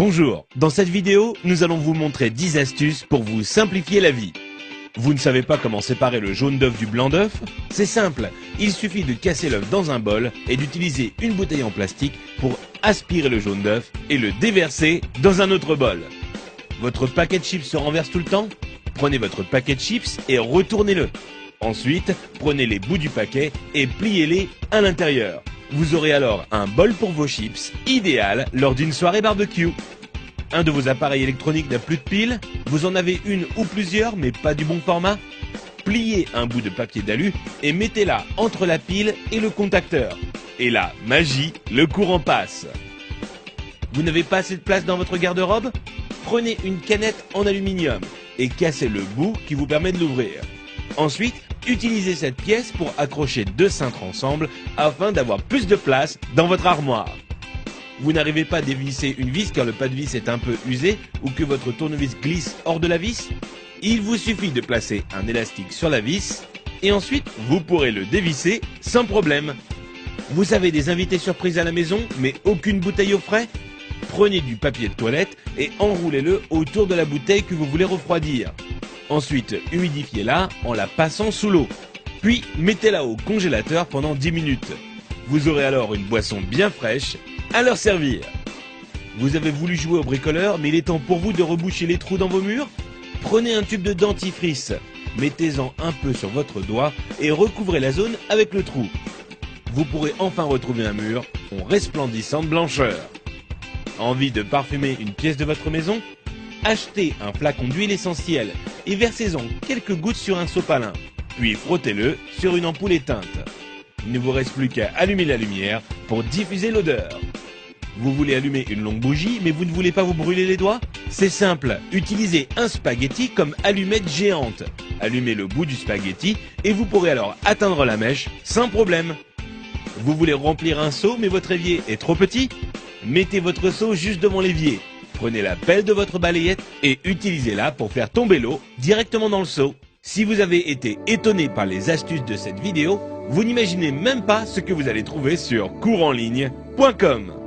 Bonjour, dans cette vidéo, nous allons vous montrer 10 astuces pour vous simplifier la vie. Vous ne savez pas comment séparer le jaune d'œuf du blanc d'œuf? C'est simple, il suffit de casser l'œuf dans un bol et d'utiliser une bouteille en plastique pour aspirer le jaune d'œuf et le déverser dans un autre bol. Votre paquet de chips se renverse tout le temps? Prenez votre paquet de chips et retournez-le. Ensuite, prenez les bouts du paquet et pliez-les à l'intérieur. Vous aurez alors un bol pour vos chips, idéal lors d'une soirée barbecue. Un de vos appareils électroniques n'a plus de pile? Vous en avez une ou plusieurs mais pas du bon format? Pliez un bout de papier d'alu et mettez-la entre la pile et le contacteur. Et là, magie, le courant passe. Vous n'avez pas assez de place dans votre garde-robe? Prenez une canette en aluminium et cassez le bout qui vous permet de l'ouvrir. Ensuite, utilisez cette pièce pour accrocher deux cintres ensemble afin d'avoir plus de place dans votre armoire. Vous n'arrivez pas à dévisser une vis car le pas de vis est un peu usé ou que votre tournevis glisse hors de la vis? Il vous suffit de placer un élastique sur la vis et ensuite vous pourrez le dévisser sans problème. Vous avez des invités surprises à la maison mais aucune bouteille au frais? Prenez du papier de toilette et enroulez-le autour de la bouteille que vous voulez refroidir. Ensuite, humidifiez-la en la passant sous l'eau. Puis, mettez-la au congélateur pendant 10 minutes. Vous aurez alors une boisson bien fraîche à leur servir. Vous avez voulu jouer au bricoleur, mais il est temps pour vous de reboucher les trous dans vos murs? Prenez un tube de dentifrice, mettez-en un peu sur votre doigt et recouvrez la zone avec le trou. Vous pourrez enfin retrouver un mur en resplendissant de blancheur. Envie de parfumer une pièce de votre maison? Achetez un flacon d'huile essentielle et versez-en quelques gouttes sur un sopalin, puis frottez-le sur une ampoule éteinte. Il ne vous reste plus qu'à allumer la lumière pour diffuser l'odeur. Vous voulez allumer une longue bougie mais vous ne voulez pas vous brûler les doigts? C'est simple, utilisez un spaghetti comme allumette géante. Allumez le bout du spaghetti et vous pourrez alors atteindre la mèche sans problème. Vous voulez remplir un seau mais votre évier est trop petit? Mettez votre seau juste devant l'évier. Prenez la pelle de votre balayette et utilisez-la pour faire tomber l'eau directement dans le seau. Si vous avez été étonné par les astuces de cette vidéo, vous n'imaginez même pas ce que vous allez trouver sur couranligne.com.